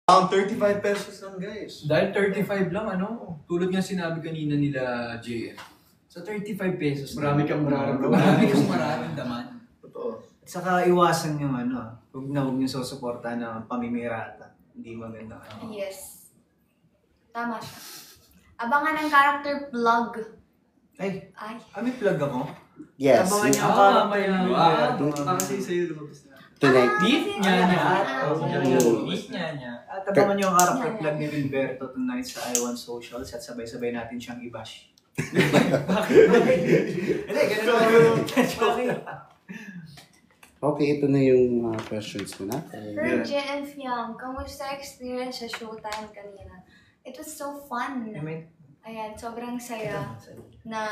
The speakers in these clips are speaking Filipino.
Ang 35 pesos lang, guys. Dahil 35 lang, tulad nga sinabi kanina nila JF, sa 35 pesos, Marami kang mararamdaman. Marami kang mararamdaman. Totoo. At saka iwasan yung huwag yung susuporta ng pamimirata. Hindi maganda. Yes. Tama siya. Abangan ang character vlog. Ay, Ay. may plug ako? Yes. Abangan niyo ang mamaya. character. Kasi sa'yo lumabas na. Tonight. Beat niya niya. Beat niya niya. At abangan niyo ang character plug ni Wilberto tonight sa I1 Socials at sabay-sabay natin siyang i-bash. Hindi, ganun naman. Okay, ito na yung questions mo na. For JM Fiang, kamusta experience sa Showtime kanina? It was so fun. Ayan, sobrang saya na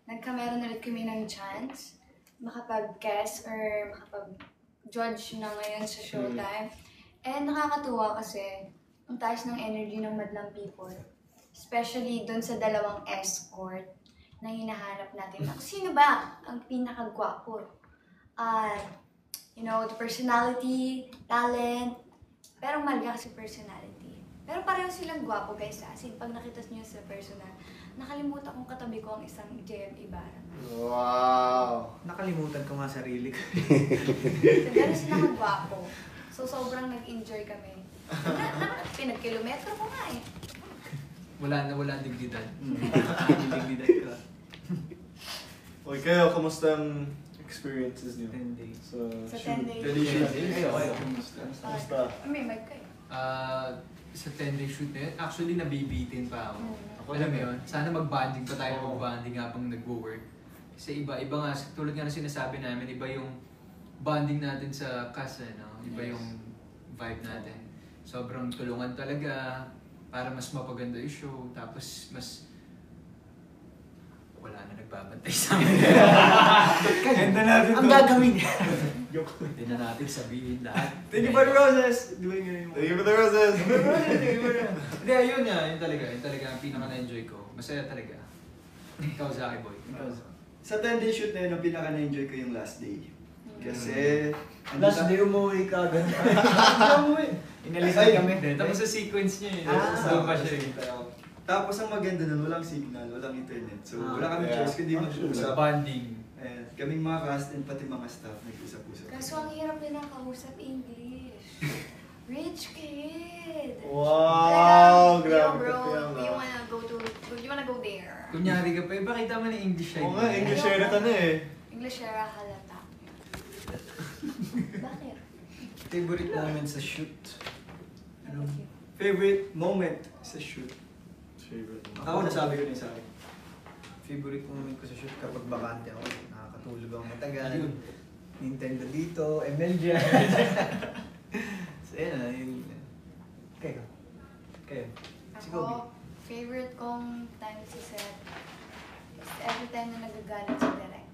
nagkameron ulit kami ng chance makapag-guest or makapag-judge na ngayon sa Showtime. And nakakatuwa kasi ang taas ng energy ng Madlang People. Especially doon sa dalawang escort na hinahanap natin. Sino ba ang pinakagwapo? The personality, talent, pero mahal kasi personality. Pero pareho silang gwapo guys. As in, pag nakita niyo sa personal, nakalimutan kong katabi ko ang isang JM Ibarra. Wow! Nakalimutan ko nga sarili ko. So, gano'n sila kagwapo. So, sobrang nag-enjoy kami. Pinag-kilometro ko nga eh. Wala dignidad. Dignidad ko. Okay, kayo, kamusta ang experiences niyo? 10 days. Sa 10 days. Kayo. Kamusta? May mic kayo. Sa 10-day shoot na yun, actually nabibitin pa ako. Ako Alam mo din. yun, sana mag-bonding pa tayo, mag-bonding habang nag-work. Kasi iba nga, tulad nga na sinasabi namin, iba yung bonding natin sa cast, iba yung vibe natin. Sobrang tulungan talaga para mas mapaganda yung show, tapos mas wala na nagbabantay sa amin. Ganda natin Ang gagawin niya. Hindi na natin sabihin lahat. Thank you for the roses. Di ba yung Thank you for the roses! Hindi, yun talaga ang pinaka-na-enjoy ko. Masaya talaga. Ikaw, Zaki Boy. Sa 10-day shoot na yun, ang pinaka-na-enjoy ko yung last day. Kasi... Last day umuwi ka agad. Umuwi. Inalis na kami. Tapos sa sequence niya Ah, doon pa siya eh. Tapos ang maganda nun, walang signal, walang internet. So wala kami yeah. choice kundi mag-usap. Bonding. And kaming mga cast and pati mga staff nag-usap-usap. Kaso ang hirap nila kausap English. Rich kid! Wow! Yo, Grabe bro, ka do you wanna go there? Kunyari ka pa, bakit mo na English siya? Oo nga, English share ka na eh. English era halata. Bakit? Favorite moment sa shoot? Thank you. Favorite moment sa shoot? Favorite mo. Ako nasabi ko na yung sa akin. Favorite moment ko sa shoot kapag bakante ako. Nakakatulog ako matagal. Yun. Nintendo dito, ML dyan. So yun yun. Kayo. Ako, favorite kong time sa set is every time na nagagalit si Direk.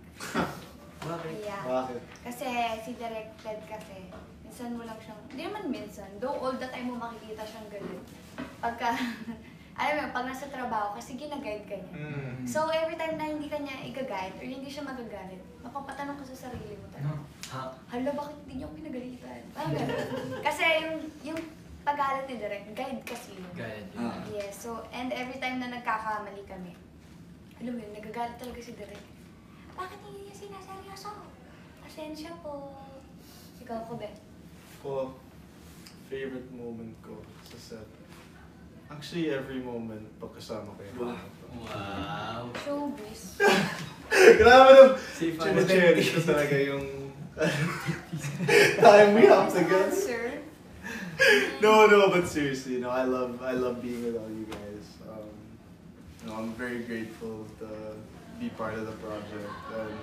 Bakit? Yeah. Bakit? Kasi si Direk Ted kasi, minsan mo lang siyang, hindi naman minsan, though all the time mo makikita siyang galit. Pagka, alam mo, pag nasa trabaho, kasi ginaguide ka niya. So every time na hindi ka niya i-guide or hindi siya magagalit, mapapatanong ka sa sarili mo talaga. Hala, bakit hindi niyo ako pinagalitan? Parang gano'n. Kasi yung pag-galit ni Direk, guide kasi yun. Guide. Yes, so, and every time na nagkakamali kami, alam mo yun, nagagalit talaga si Direk. Bakit hindi niya sinaseryoso? Pasensya po. Ikaw ko, Ben. Ko, favorite moment ko sa set. Actually, every moment pagkasama ko yung Wow. Showbiz. Grabe nung Safe cherish ko talaga yung time we have together. Sir. No, but seriously, I love being with all you guys. I'm very grateful to be part of the project and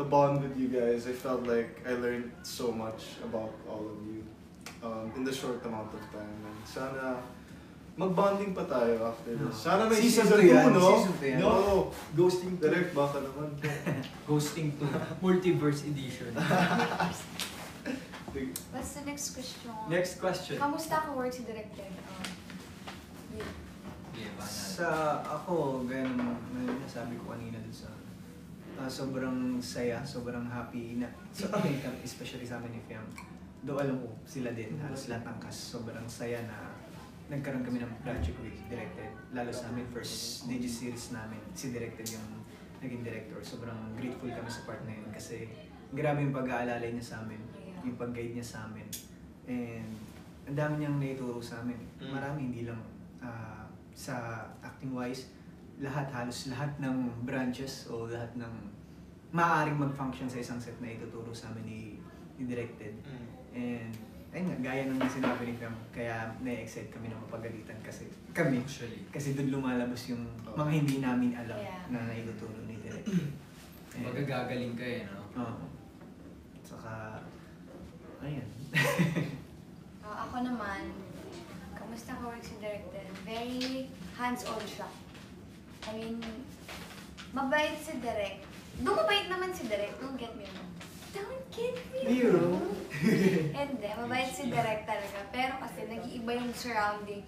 the bond with you guys. I felt like I learned so much about all of you in the short amount of time. And sana mag-bonding pa tayo after this. Sana may season 2, no? Season 2 yan. No. Ghosting Direct, baka naman. Ghosting to Multiverse Edition. What's the next question? Next question. Kamusta ka work si Direk Ted? Sa ako, ganun nasabi ko kanina dun sa sobrang saya, sobrang happy na sa kami, especially sa amin ni Fiam. do alam ko sila din, halos lahat ng cast, sobrang saya na nagkaroon kami ng project with Directed. Lalo sa amin, first Digi series namin, si Directed yung naging director. Sobrang grateful kami sa part na yun kasi grabe yung pag-aalalay niya sa amin, yung pag-guide niya sa amin. And ang dami niyang naituro sa amin. Marami, hindi lang sa acting-wise, halos lahat ng branches o lahat ng maaaring mag-function sa isang set na ituturo sa amin ni Directed. And ayun nga, gaya ng sinabi ni Cam, kaya na-excite kami na mapagalitan kasi doon lumalabas yung mga hindi namin alam na naituturo ni Directed. Magagagaling ka eh, no? Oo. Saka, ayun. Ako naman, kamusta ka work si Directed? Very hands-on siya. I mean, mabait si Direk. Mabait naman si Direk, don't get me wrong. Don't get me wrong. Hindi, mabait si Direk talaga. Pero kasi nag-iiba yung surrounding.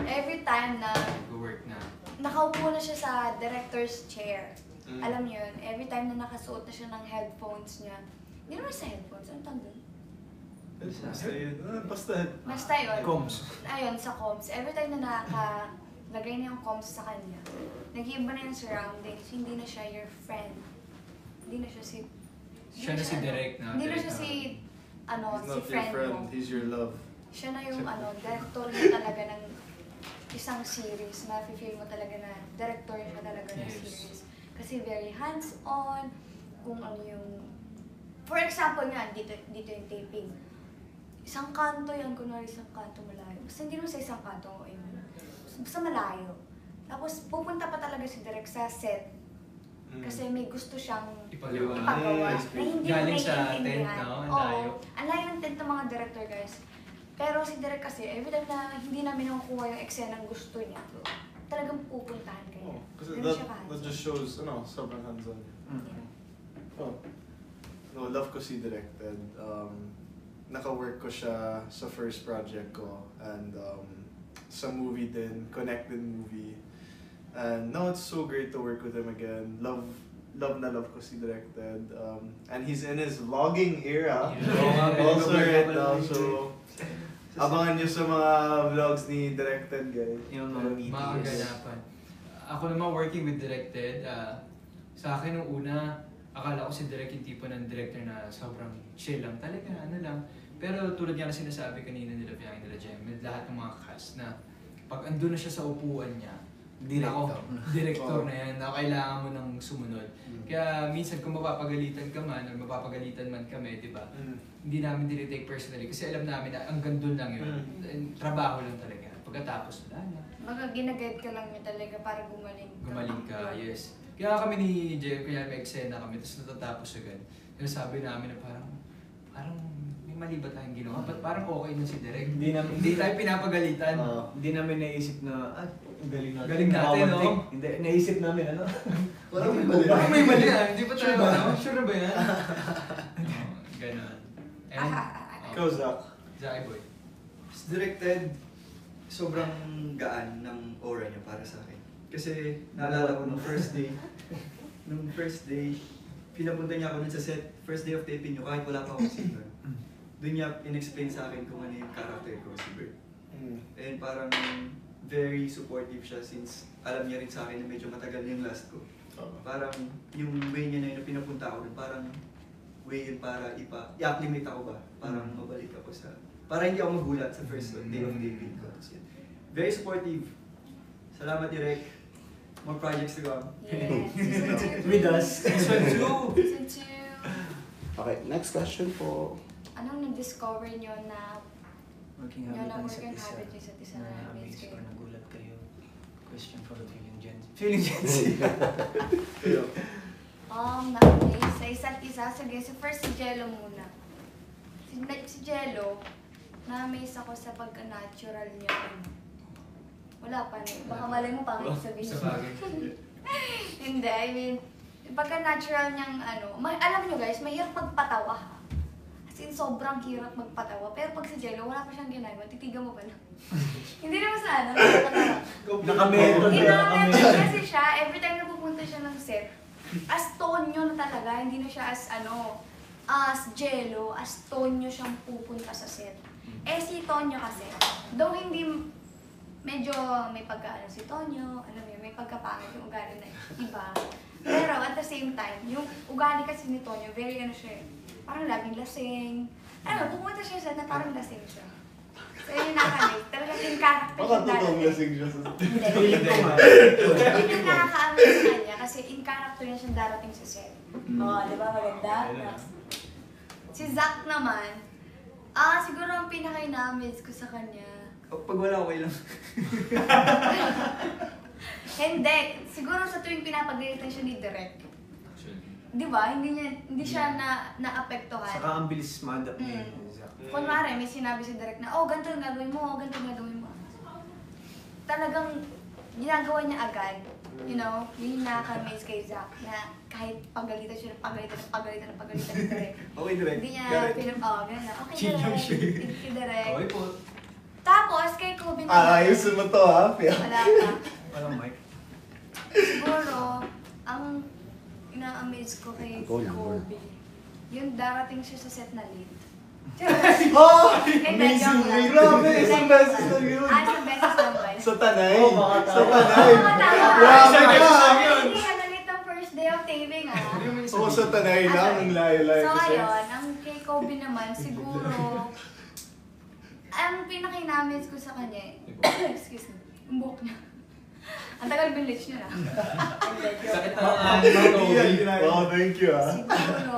Every time na Work na. nakaupo na siya sa director's chair, alam niyo yun, every time na nakasuot na siya ng headphones niya, hindi naman sa headphones, ano tawag doon? Basta yun. Basta yun. Comms. Ayun, sa comms. Every time na nakalagay na yung comms sa kanya, nag-iiba na yung surroundings, hindi na siya your friend. Hindi na siya si... Siya na si Direk na. Hindi na siya si... He's not si your friend friend, mo. he's your love. Siya na yung director niya talaga ng isang series. Mafe-feel mo talaga na director niya talaga ng series. Kasi very hands-on, kung ano yung... For example nga, dito yung taping. Isang kanto yan, kunwari isang kanto malayo. Basta hindi naman sa isang kanto, basta malayo. Tapos pupunta pa talaga si Direk sa set. Kasi may gusto siyang ipagawa na hindi Galing mo sa tent, naiintindihan. no? Ang Oo, layo. ang layo ng tent ng mga director, guys. Pero si Direk kasi, every time na hindi namin nakukuha yung eksena ng gusto niya, talagang pupuntahan kayo. Kasi Ganun siya that ka-hands-on. just shows, sobrang hands-on. No, love ko si Directed. Naka-work ko siya sa first project ko and sa movie din, Connected movie. And now it's so great to work with him again. Love na love ko si Directed. And he's in his vlogging era also right now. So, abangan nyo sa mga vlogs ni Directed, guys. Yung mga meetings. Mga kaganapan. Ako naman working with Directed, sa akin nung una, akala ko si Direk yung tipo ng director na sobrang chill lang. Talaga, ano lang. Pero tulad nga na sinasabi kanina nila Piang, nila Jem, with lahat ng mga cast na pag andun na siya sa upuan niya, director na yan, na kailangan mo nang sumunod. Kaya minsan kung mapapagalitan ka man, o mapapagalitan man kami, di ba? Hindi namin dinitake personally kasi alam namin na hanggang doon lang yun. Trabaho lang talaga. Pagkatapos, wala na. Baga ginaguide ka lang niya talaga para gumaling ka. Gumaling ka, yes. Kaya kami ni Jem, kaya may eksena kami, tapos natatapos agad. Kaya sabi namin na parang may mali ba tayong ginawa? Ba't parang okay na si Direk? Hindi tayo pinapagalitan. Hindi namin naisip na, galing natin. Galing natin, no? Hindi, naisip namin, Parang may mali. Parang may mali ah. Hindi pa tayo, sure na ba yan? Ganon. And, Ikaw, Zach. Zaki Boy. Directed, sobrang gaan ng aura niya para sa akin. Kasi naalala ko nung first day, pinapunta niya ako nun sa set, first day of taping niyo, kahit wala pa akong scene nun. Doon niya in-explain sa akin kung ano yung character ko, si Bert. And parang very supportive siya since alam niya rin sa akin na medyo matagal na yung last ko. Parang yung way niya na yun na pinapunta ako dun, parang way yun para i-acclimate ako ba? Parang mabalik ako sa... Para hindi ako magulat sa first day of taping ko. Very supportive. Salamat, Direk. More projects to come. Yes. With us. Season 2! Season 2. Okay, next question po. Anong na-discover nyo na Working Yun habit ang ng working isa't isa. habit yung isa't isa na Na-amaze amaze or kayo. nagulat kayo. Question for the feeling Gen Z. Feeling Gen Z. Kayo. Na-amaze sa isa't isa. Sige, so first si Jello muna. Si Jello, na-amaze ako sa pagka-natural niya. Wala pa na. Baka malay mo pangit sabihin. Sa bagay. Hindi, I mean, pagka-natural niyang alam niyo guys, mahirap magpatawa ha. As in, sobrang hirap magpatawa. Pero pag si Jello, wala pa siyang ginagawa, titigan mo pa lang. Hindi naman sa nakapatawa. Nakametod. Hindi nakametod kasi siya, every time na pupunta siya ng set, as Tonyo na talaga, hindi na siya as as Jello, as Tonyo siyang pupunta sa set. Eh si Tonyo kasi, though hindi medyo may pagkaano si Tonyo, alam mo yun, may pagkapangit yung ugali na iba. Pero at the same time, yung ugali kasi ni Tonyo, very ano siya, parang laging lasing. Alam mo, pupunta siya sa na parang lasing siya. So yun yung nakakalik. Talagang yung character Baka siya totoong darating. lasing siya sa... Hindi. Yun yung nakaka-amaze sa kanya kasi in character niya siya darating sa set. Oo, di ba? Maganda. Si Zack naman, siguro ang pinaka-ina-amaze ko sa kanya. Pag wala, okay lang. Hindi. Siguro sa tuwing pinapagalitan siya ni Direk. Di ba? Hindi siya naapektuhan. Saka ang bilis ma-adapt niya. Kunwari, may sinabi si Direk na, oh, ganito ang gagawin mo, ganito ang gagawin mo. Talagang ginagawa niya agad. You know, yun yung nakaka-amaze kay Zack na kahit pagalitan siya, pagalitan ni Direk. Okay, direct. Hindi niya Correct. ganun. Okay, Chill yung shit. Direk. Kay Direk. Okay po. Tapos, kay Kobe naman. ayusin mo to ha, Pia. Wala pa. Walang mic. Siguro, ang ina-amaze ko kay Go lang, go Kobe, yung darating siya sa set na late. Oh! Hindi, Amazing joke lang. way. Grabe, isang Joke beses lang. lang yun. Isang beses lang ba? Sa Tanay. Oo, baka Sa tama. Tanay. Oo, tama. Grabe ka! Hindi ka nalit ang first day of taping, ah. Oo, sa Tanay lang. Ang layo-layo So, kasi. ayun, ang kay Kobe naman, siguro, ang pinaka-inamis ko sa kanya, excuse me, yung buhok niya. Ang tagal bilich niya na. Sakit na mga Kobe. Wow, thank you ah. Siguro,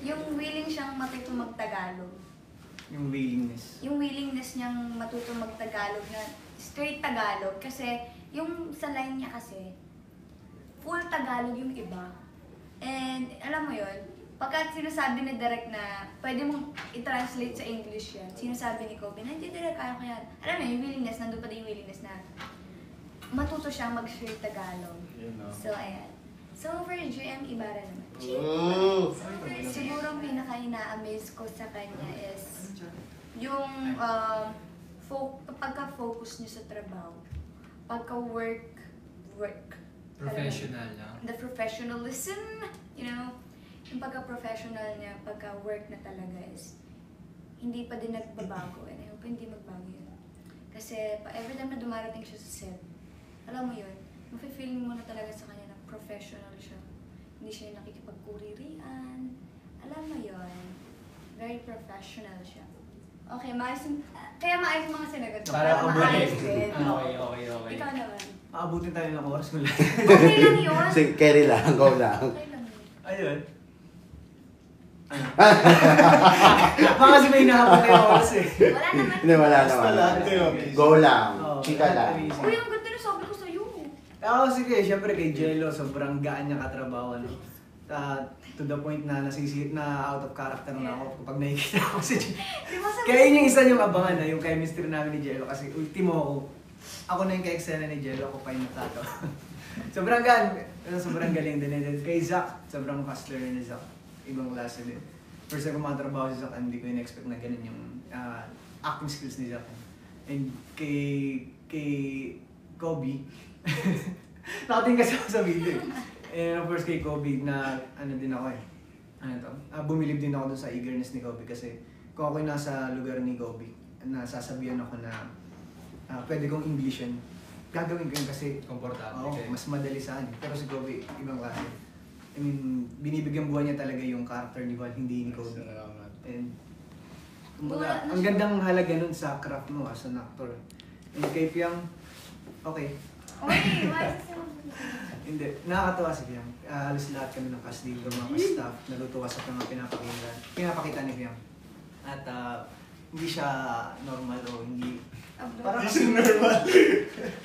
yung willing siyang matutong mag-Tagalog. Yung willingness. Yung willingness niyang matutong mag-Tagalog na straight Tagalog. Kasi yung sa line niya kasi, full Tagalog yung iba. And alam mo yun, pagka sinasabi ni Direk na pwede mong i-translate sa English yan, sinasabi ni Kobe na hindi Direk, kaya ko yan. Alam mo yung willingness, nandun pa din yung willingness na matuto siyang mag-straight Tagalog. Yun ah. So, ayan. So, for GM Ibarra naman. Oh! Siguro ang pinaka-ina-amaze ko sa kanya is yung pagka-focus niya sa trabaho. Pagka-work. Professional, no? The professionalism, you know, yung pagka-professional niya, pagka-work na talaga is hindi pa din nagbabago. And I hope hindi magbago yun. Kasi every time na dumarating siya sa set, alam mo yun, mafe-feeling mo na talaga sa kanya na professional siya. Hindi siya nakikipagkuririan. Alam mo yun, very professional siya. Okay, kaya maayos mga sinagot ko. Para maayos abutin. din. Okay. Ikaw naman. Maabutin tayo ng oras mo lang. Okay lang yun. Sige, carry lang. Go lang. Okay lang yun. Ayun. Baka kasi may hinahabol tayo oras eh. Wala naman. Hindi, wala Basta naman. lahat kayo. Go lang. Oo, Chika lang. Uy, ang ganda na sabi ko sa'yo. Ako sige, syempre kay Jello, sobrang gaan niya katrabaho. No? To the point na out of character na ako kapag nakikita ako si Jello. Di ba sabi? Kaya yun yung isa yung abangan na, yung chemistry namin ni Jello. Kasi ultimo ako na yung ka-excel ni Jello, ako pa yung natato. sobrang galing din. And then kay Zack, sobrang hustler ni Zack. Ibang klase din. First time ko makatrabaho si Zack, hindi ko in-expect na ganun yung acting skills ni Zack. And kay Kobe, nakatingin kasi ako sa video eh. And of course kay Kobe na din ako eh. Bumilib din ako dun sa eagerness ni Kobe kasi kung ako'y nasa lugar ni Kobe, nasasabihan ako na pwede kong Englishin, gagawin ko yun kasi Komportable kayo. mas madali sa akin. Pero si Kobe, ibang klase. I mean, binibigyan buhay niya talaga yung character ni Juan, hindi ni Kobe. Salamat. And ang gandang halaga nun sa craft mo as an actor. And kay Piang, okay. Uy, why is it Hindi, nakakatawa si Piang. Halos lahat kami ng cast dito, mga staff, natutuwa sa mga pinapakita ni Piang. At hindi siya normal o hindi... Parang This is normal.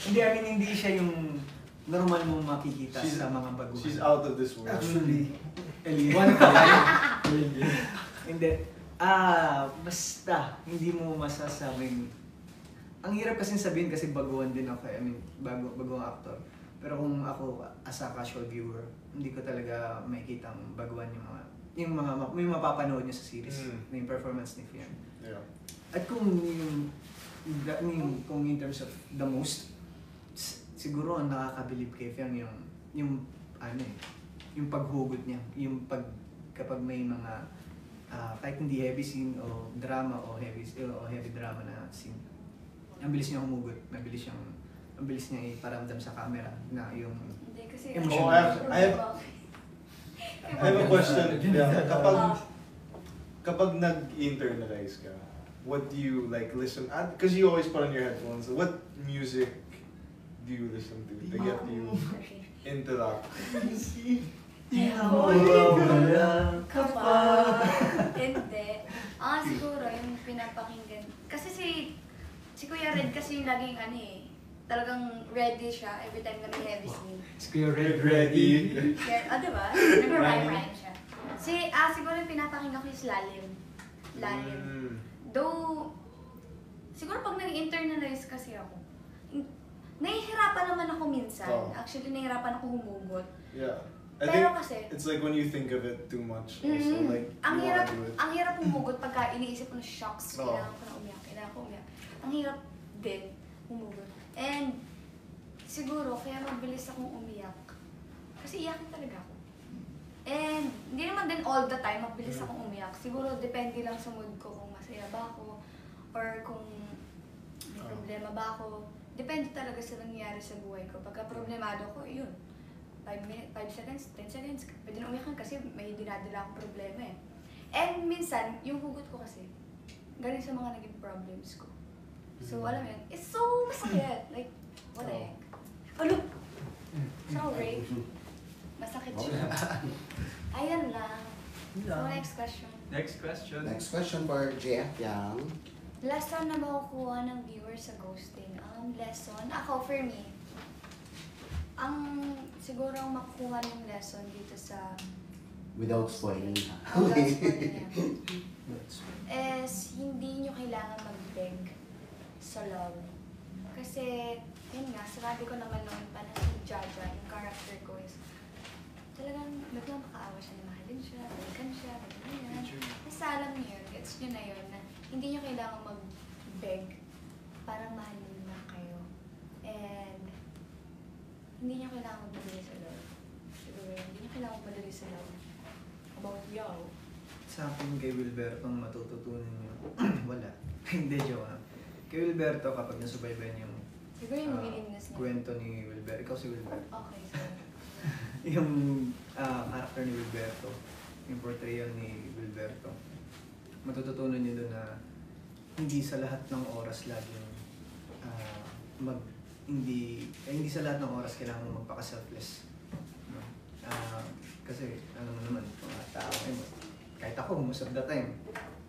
Hindi, I mean, hindi siya yung normal mong makikita She's- sa mga baguhan. She's out of this world. Actually, one of Hindi. Basta, hindi mo masasabing... Ang hirap kasi sabihin kasi baguhan din ako. I mean, baguhang actor. Pero kung ako, as a casual viewer, hindi ko talaga makikita ang baguhan yung mapapanood niya sa series, na yung performance ni Fian. Yeah. At kung kung in terms of the most, siguro ang nakakabilib kay Fiang yung paghugot niya, kapag may mga kahit hindi heavy scene o drama o heavy drama na scene, ang bilis niya humugot, ang bilis niya iparamdam sa camera na yung Hindi kasi... Emotional. I have a question. Yeah, kapag nag-internalize ka, what do you like listen? Because you always put on your headphones. What music do you listen to get you into that? Hindi. Siguro yung pinapakinggan. Kasi si Kuya Red kasi yung laging talagang ready siya every time na may heavy scene. Si Kuya Red Ready. Diba? Nag-rhyme siya. Siguro yung pinapakinggan ko yung Lalim. Though, siguro pag nag-internalize kasi ako, nahihirapan naman ako minsan. Actually, nahihirapan ako humugot. Yeah. Pero kasi, it's like when you think of it too much. Also, like, ang you hirap, wanna do it. ang hirap humugot pagka iniisip ko na shocks, kailangan ko na umiyak. Ang hirap din humugot. And siguro, kaya mabilis akong umiyak. Kasi iyakin talaga ako. And hindi naman din all the time mabilis akong umiyak. Siguro, depende lang sa mood ko kung masaya ba ako or kung may problema ba ako. Depende talaga sa nangyayari sa buhay ko. Pagka problemado ko, yun. 5 seconds, 10 seconds, pwede na umiyakan kasi may dinadala akong problema eh. And minsan, yung hugot ko kasi, galing sa mga naging problems ko. So, alam mo yun, it's so masakit. Like, what the heck? Ano? Sorry. Masakit siya. Ayan lang. So, next question. Next question. Next question for Jeff Yang. Lesson na makukuha ng viewer sa ghosting. Lesson, ako for me, siguro ang makukuha ng lesson dito sa Without spoiling. is hindi nyo kailangan mag-beg sa love. Kasi, yun nga, sabi ko naman noon pa na si Jaja, yung character ko is talagang biglang makaawa siya na mahalin siya, balikan siya, ganyan. Kasi alam niyo yun, gets nyo na yun, na hindi nyo kailangan mag-beg para mahalin na kayo. And hindi nyo kailangan magmadali sa love. Siguro yun, hindi nyo kailangan magmadali sa love. About y'all. Sa akin kay Wilberto, ang matututunan niyo, wala. Hindi, joke lang. Kay Wilberto, kapag nasubaybayan yung Siguro yung willingness na. kwento ni Wilberto, ikaw si Wilberto. Okay, so. Yung character ni Wilberto, yung portrayal ni Wilberto, matututunan niyo doon na hindi sa lahat ng oras laging hindi sa lahat ng oras kailangan magpaka-selfless. No? Kasi ano mo naman, mga tao, kahit ako, most of the time,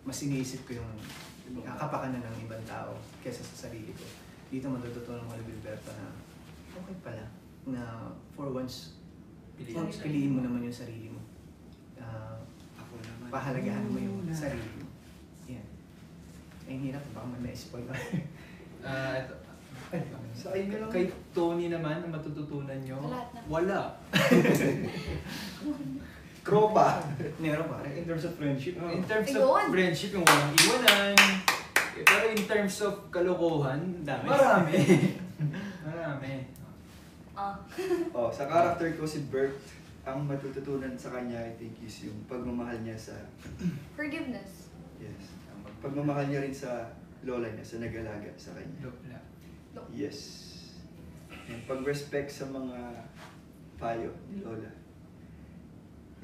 mas iniisip ko yung kapakanan ng ibang tao kaysa sa sarili ko. Dito matututunan ko ni Wilberto na okay pala na for once, piliin mo naman yung sarili mo. Ako naman. Pahalagahan mo yung sarili mo. Yan. Ay, hirap. Baka ma-spoil ba? Ito. Sa inyo lang. Kay Tony naman, ang matututunan nyo, Lahat na. wala. Tropa. Meron ba? In terms of friendship, In terms of Ayun. friendship, yung walang iwanan. Pero in terms of kalokohan, Dami. marami. Marami. Sa character ko si Bert, ang matututunan sa kanya, I think, is yung pagmamahal niya sa... Forgiveness. Yes. Ang pagmamahal niya rin sa lola niya, sa nag-alaga sa kanya. Wala. Yes. Yung pag-respect sa mga payo ni lola.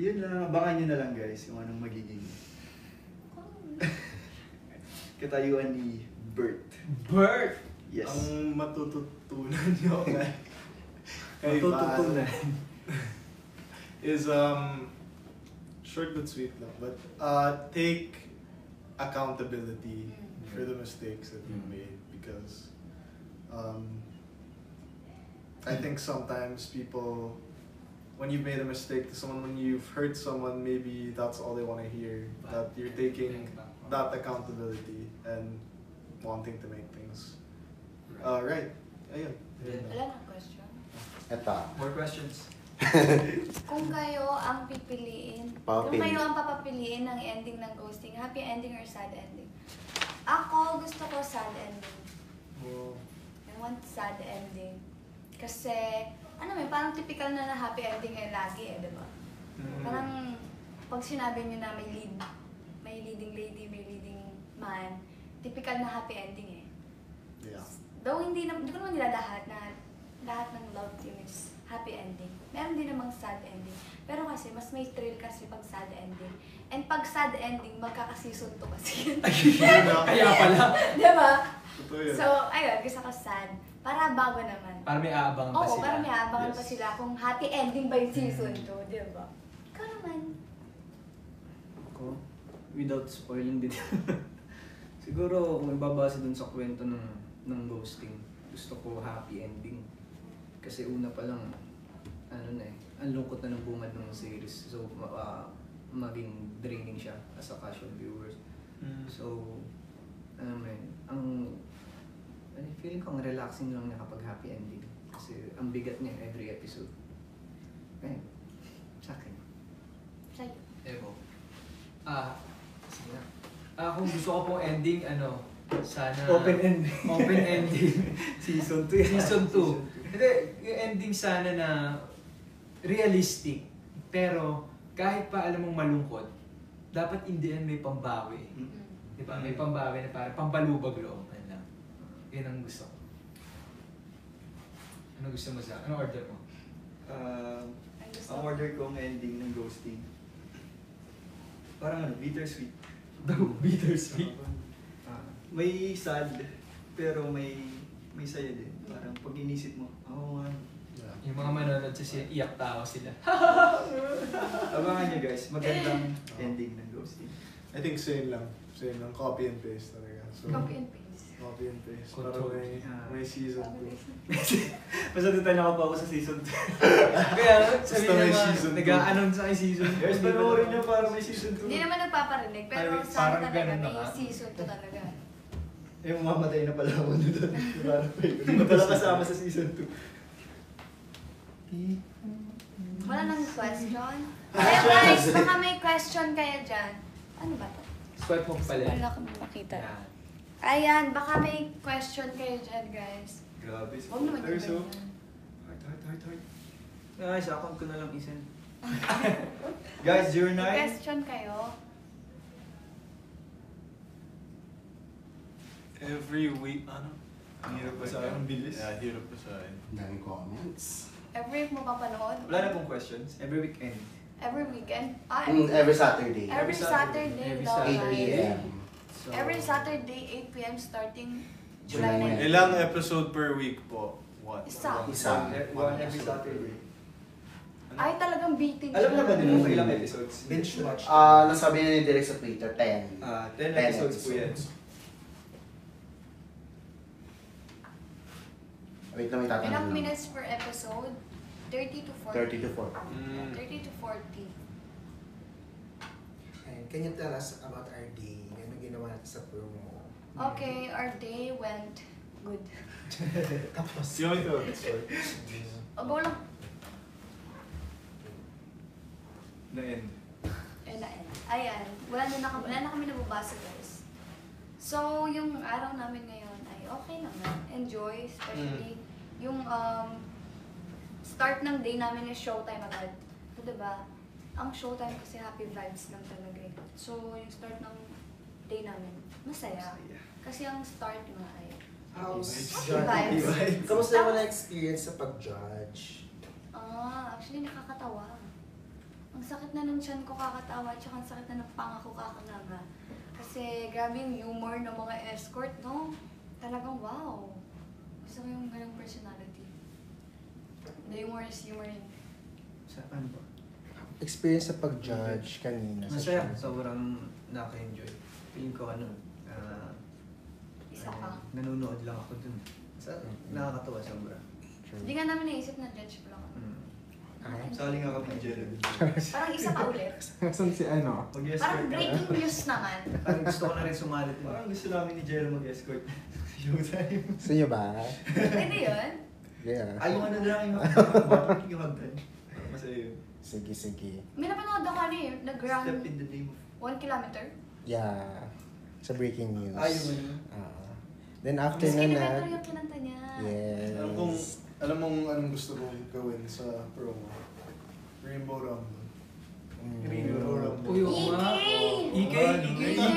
Yun lang, abangan nyo na lang guys, yung anong magiging katayuan ni Bert. Bert! Yes. Ang matututunan nyo kay matututunan. is short but sweet lang, but take accountability for the mistakes that you made, because I think sometimes people, when you've made a mistake to someone, when you've hurt someone, maybe that's all they want to hear, that you're taking that accountability and wanting to make things right. Ayun. Wala nang question. Eto. More questions? Kung kayo ang pipiliin, Papapili. kung kayo ang papapiliin ng ending ng ghosting, happy ending or sad ending? Ako, gusto ko sad ending. Oh. I want sad ending. Kasi, parang typical na happy ending lagi di ba? Parang, pag sinabi nyo na may may leading lady, may leading man, typical na happy ending eh. Yeah. Though hindi ko naman nila lahat ng love team is happy ending. Meron din namang sad ending. Pero kasi, mas may thrill kasi pag sad ending. And pag sad ending, magkaka-season 2 kasi yun. Kaya pala. Diba? Totoo yun. So, ayun, gusto ko sad. Para bago naman. Para may aabangan pa Oo, sila. para may aabangan pa Yes. sila kung happy ending ba yung season 2, diba? Ikaw naman. Ako, without spoiling din. Siguro, kung ibabase dun sa kwento ng ghosting, gusto ko happy ending. Kasi una pa lang, ang lungkot na ng bungad ng series. So, maging draining siya as a casual viewers. So, feeling ko ang relaxing lang niya kapag happy ending. Kasi ang bigat niya every episode. Ayun, sa akin. Sa'yo. Evo. Sige na. Kung gusto ko pong ending, sana... Open ending. Open ending. Season 2 yan. Season 2. Hindi, yung ending sana na realistic. Pero kahit pa alam mong malungkot, dapat in the end may pambawi. Diba? May pambawi na parang pambalubag loob. Yan ang gusto ko. Ano gusto mo sa? Ano order mo? Ang order kong ending ng ghosting. Parang bittersweet. Bittersweet. May sad, pero may saya din. Parang pag inisip mo, nga. Yung mga manonood sa iyak tao sila. Abangan nyo guys, magandang ending ng ghosting. I think same lang. Same lang. Copy and paste talaga. So, Copy and paste. Copy and paste. Para Control. may season 2. Basta dito na pa ako sa season 2. Kaya sabi Basta may naman, season two. nag-a-announce sa season 2. Guys, panoorin nyo para may season 2. Hindi naman nagpaparinig, pero Ay, sana parang talaga ganun na may nga. season 2 talaga. Mamamatay na pala ako doon. Hindi na pala kasama sa season 2. Wala nang question? Kaya guys, baka may question kayo dyan. Ano ba to? Swipe mo pala. Wala kami makita. Yan. Ayan, baka may question kayo dyan, guys. Grabe. Huwag naman There's yung so... ganyan. Heart. Guys, account ko na lang isend. Guys, 09. May question kayo? Every week, Ang hirap pa sa akin. Ang bilis. Yeah, hirap pa sa akin. Daming comments. Every week mo papanood? Wala na pong questions. Every weekend. Every weekend? Every Saturday. Every Saturday Every daw, 8 guys. p.m. So, Every Saturday, 8 p.m. starting July July 9. Ilang episode per week po? What? Isa. One every Saturday. Ay, talagang beating Alam na ba nila Mm. kung ilang episodes? Binge watch. Nasabi niya ni Direk sa Twitter, 10. 10 episodes po yan. Wait lang, may tatanong Ilang lang. minutes per episode? 30 to 40. 30 to 40. 30 to 40. And can you tell us about our day? Ano ginawa natin sa promo? Okay, our day went good. Tapos, Yung ito. Sorry. Go lang. Na-end. Ayan, wala na kami nababasa, guys. So, yung araw namin ngayon ay okay naman. Enjoy, especially yung start ng day namin is showtime agad. So, diba? Ang showtime kasi happy vibes lang talaga eh. So, yung start ng day namin, masaya. Kasi ang start nga ay how's happy vibes. Kamusta naman na experience sa pag-judge? Actually nakakatawa. Ang sakit na ng tiyan ko kakatawa, tsaka ang sakit na ng panga ko kakanganga. Kasi grabe yung humor ng mga escort, no? Talagang wow. Gusto ko yung ganung personality. The humor is humor. Saan ba? Experience sa pag-judge kanina sa Masaya. show. Sobrang naka-enjoy. Feeling ko Isa ka. nanonood lang ako dun. Nakakatawa sobra. Hindi nga namin naisip na judge ko lang. Sali nga kami ni Jello. Parang isa pa ulit. Nasaan si ano? Mag-escort Parang ka. breaking news naman. Parang gusto ko na rin sumalit. Parang gusto namin ni Jello mag-escort. Showtime. Sa inyo ba? Pwede yun? Yeah. Ay, yung ano na lang yung hagdan. Masaya yun. Sige. May napanood ako ano eh, nag-run Step in the name of... 1 kilometer. Yeah. Sa breaking news. Ay, yung ano. Then after Mas na kilometer yung kinanta niya. Yes. Alam mong anong gusto kong gawin sa promo? Rainbow Rumble. Uy, oo nga. EK!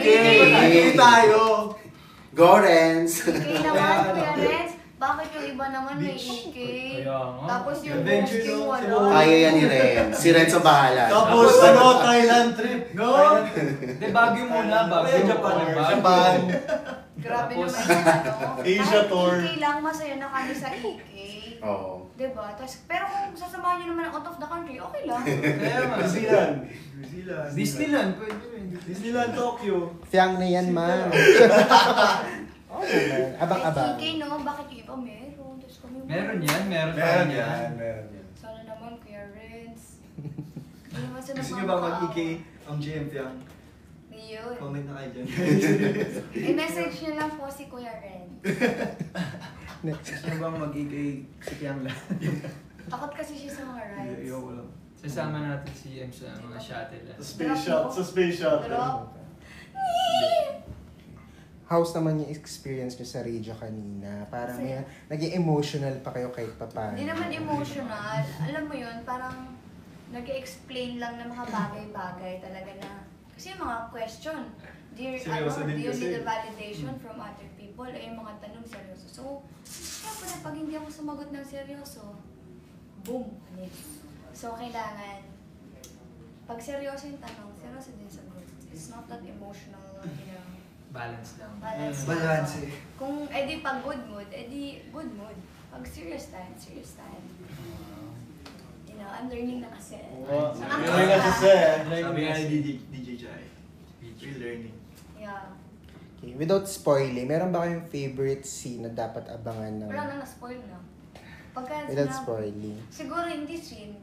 EK tayo! Go, Renz! EK naman, Kuya Renz. Bakit yung iba naman may EK? Kaya nga. Tapos yung Adventure, Bosking no? wala. Kaya yan ni Renz. Si Renz ang bahala. Tapos Thailand trip. No? Hindi, Baguio muna. Baguio, Japan. Japan. Grabe Tapos, naman yung ano. Asia Kahit tour. EK lang, masaya na kami sa EK. Oo. Diba? Pero kung sasamahan nyo naman out of the country, okay lang. Kaya nga. New Zealand. Disneyland, pwede rin. Disneyland, Tokyo. Fiyang na yan, ma'am. Oo naman. Abang-abang. EK, no? Bakit yung iba meron? Tapos kami Meron yan, meron Meron tayo yan, meron yan. Sana naman, Kuya Renz. Hindi naman sila Gusto niyo ba mag-EK ang GM Fiang? Yun. Comment na kayo dyan. I-message nyo lang po si Kuya Renz. Gusto nyo bang mag-EK si Piang lang? Takot kasi siya sa mga rides. Ayoko lang. Sasama natin si M sa mga shuttle. Sa space shuttle. Drop. How's naman yung experience nyo sa radio kanina? Parang may, naging emotional pa kayo kahit papaano. Hindi naman emotional. Alam mo yun, parang nag-explain lang ng mga bagay-bagay talaga na. Kasi yung mga question, Seryoso din do you kasi. need a validation from other people? Eh, yung mga tanong seryoso. So, syempre, pag hindi ako sumagot ng seryoso, boom, panis. So, kailangan, pag seryoso yung tanong, seryoso din sagot. It's not that emotional, Balance lang. balance. Balance eh. Kung edi pag good mood, edi good mood. Pag serious time, serious time. You know, I'm learning na kasi. Ganun nga kasi. Sabi nga ni DJ Jai. We're learning. Yeah. Okay. Without spoiling, meron ba kayong favorite scene na dapat abangan ng... Wala na, na-spoil na. Pagka Without sinabi- spoiling. Siguro hindi scene.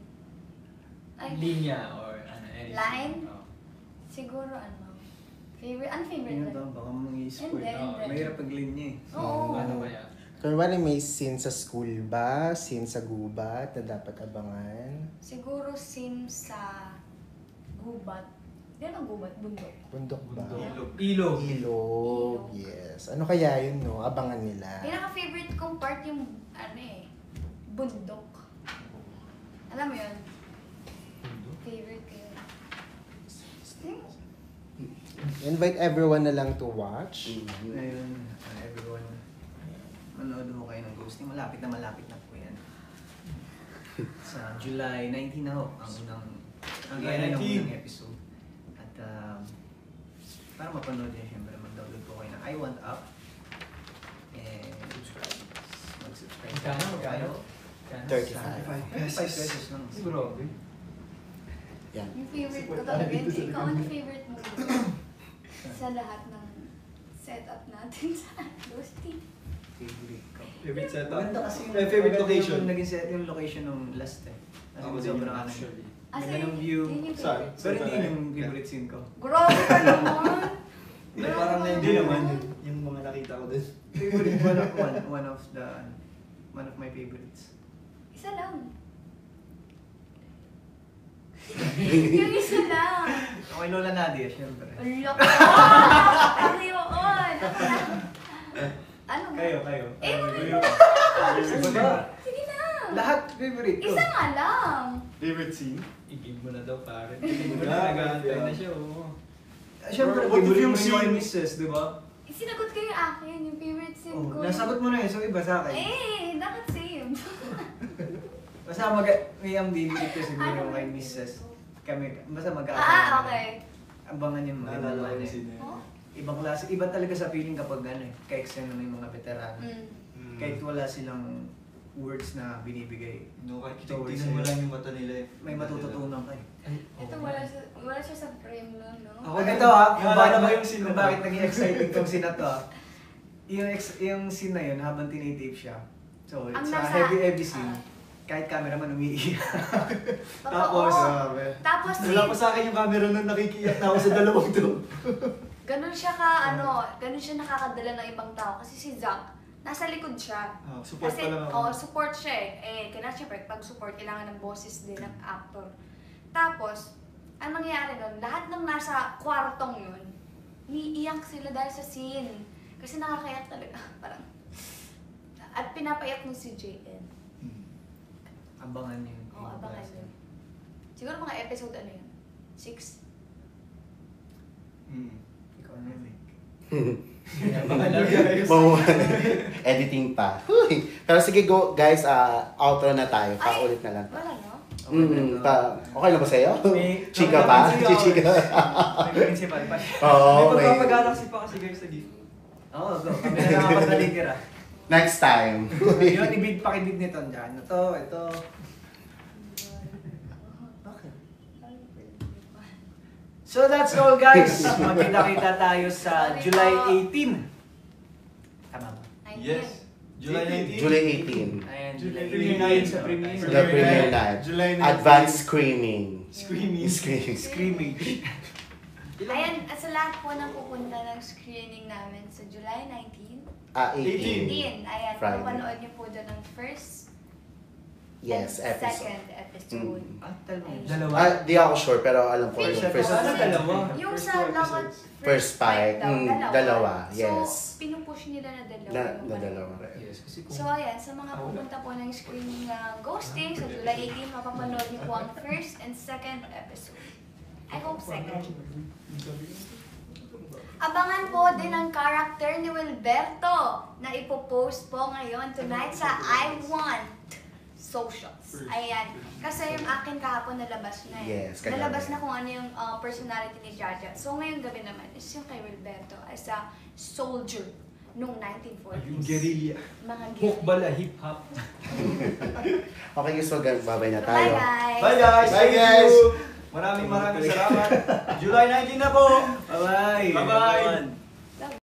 Ay, Linya or ano, anything. Line? Oh. siguro ano, unfavorite Yun line. daw, baka mangi-spoil. Hindi, hindi. Mahirap pag-linya eh. Oo. Ano ba yan? Kunwari may scene sa school ba? Scene sa gubat na dapat abangan? Siguro scene sa gubat. Yan ang gubat, bundok. Bundok ba? Ilog. Ilog. Yes. Ano kaya yun, no? Abangan nila. Pinaka-favorite kong part yung, bundok. Alam mo yun? Favorite ko yun. Invite everyone na lang to watch. Ayun, everyone. Manood mo kayo ng Ghosting. Malapit na po yan. Sa July 19 na ho, ang July 19. unang episode. At para mapanood niyo, syempre mag-download po kayo ng I Want Up. And mag-subscribe Magkano? 35. 5 pesos lang. Siguro. Yan. Yung favorite ko talaga yun. Ikaw, ano favorite mo sa lahat ng setup natin sa Ghosting? Favorite ko. Favorite setup? Maganda kasi yung Favorite location? Yung naging set yung location ng last eh. Kasi Ako din sobrang yun, ano. actually. Ganda ng view. Yun yung Saan? favorite. Pero hindi yun yung favorite scene ko. Grabe ka naman! Hindi, parang hindi naman yung mga nakita ko dun. Favorite, one of my favorites. Isa lang. Yung isa lang. Okay, Lola Nadia, syempre. Loko! Ano yun? Ano? Kayo. Eh, Sige ba? sige na. Lahat favorite ko. Isa nga lang. Favorite scene? I-give mo na daw pare. mo na, Nag-aantay na yeah. siya. Oo. Syempre, What if favorite yung mo scene- yung Mrs., di ba? Sinagot ko yung akin, yung favorite scene ko. Nasagot mo na yun, so iba sa akin. Dapat same. Basta may ambivalent ko siguro Ano? yung kay Mrs. Kami, basta Okay. Abangan yung mga Naalala ko ano yung eh. scene na yun. Oh? Ibang klase, iba talaga sa feeling kapag ka-extend na yung mga veterano. Mm. Kahit wala silang words na binibigay, No, kahit Towards tingnan mo sa'yo. lang yung mata nila eh. may matututunan ka eh. Ito wala siya sa frame lang, no? Ako Pag din. ito kung Naalala bakit, ko yung scene kung na bakit to. naging exciting tong scene na to yung scene na yun habang tinitape siya. So, Ang sa nasa- heavy scene, kahit cameraman umiiyak. Tapos, Grabe. Tapos wala pa sa akin yung camera nung nakikiyak na ako sa dalawang to. ganun siya nakakadala ng ibang tao. Kasi si Zack, nasa likod siya. Support Kasi, pa lang ako. support siya eh. Kailangan syempre, pag support, kailangan ng boses din ng actor. Tapos, ang nangyayari nun, lahat ng nasa kwartong yun, niiyak sila dahil sa scene. Kasi nakakayak talaga. Parang, at pinapaiyak mo si JN. Abangan yun. Oo, abangan yun. Siguro mga episode ano yun? 6. Ikaw na yun eh. Editing pa. Huy. Pero sige, go guys, outro na tayo. Paulit na lang. Wala, no? Okay na ba sa'yo? May- Chika pa? Chika. May principal pa. Oo, May may... pagpapagalaxy pa kasi guys sa gift. Oo, go. Kami na lang kapag naligera. Next time. Yun, ibig pakibig nito dyan. Ito. So that's all guys. Magkita-kita tayo sa July 18. Tama ba? 19. Yes. July 19. July 18. Ayan, Premiere night sa premiere. The premiere night. July 19. Advanced screening. Screaming. Scrimmage. Ayan, sa lahat po ng pupunta ng screening namin sa July 19. 18. 18. Ayan, Friday. papanood niyo po doon ang first Yes, and episode. second episode. Dalawa. Di ako sure, pero alam ko yung First first. episode. Dalawa. Yung First sa two Lawat episodes. First five. Dalawa, yes. So, pinupush nila na dalawa. Na yung panood. dalawa rin. Yes, kasi kung... So, ayan, sa mga pupunta po ng screening ng Ghosting sa July 18, mapapanood niyo po ang first and second episode. I hope second. Abangan po din ang character ni Wilberto na ipopost po ngayon tonight sa I Want socials. Ayan. Kasi yung akin kahapon nalabas na eh. Yes, kagabi. Nalabas na kung ano yung personality ni Jaja. So ngayong gabi naman is yung kay Wilberto as a soldier nung 1940s. Guerrilla. Mga Hukbala, hip-hop. Okay guys, babay na Bye tayo. guys! Bye guys! Bye, Thank guys! you! Maraming salamat. July 19 na po! Bye-bye! Bye-bye!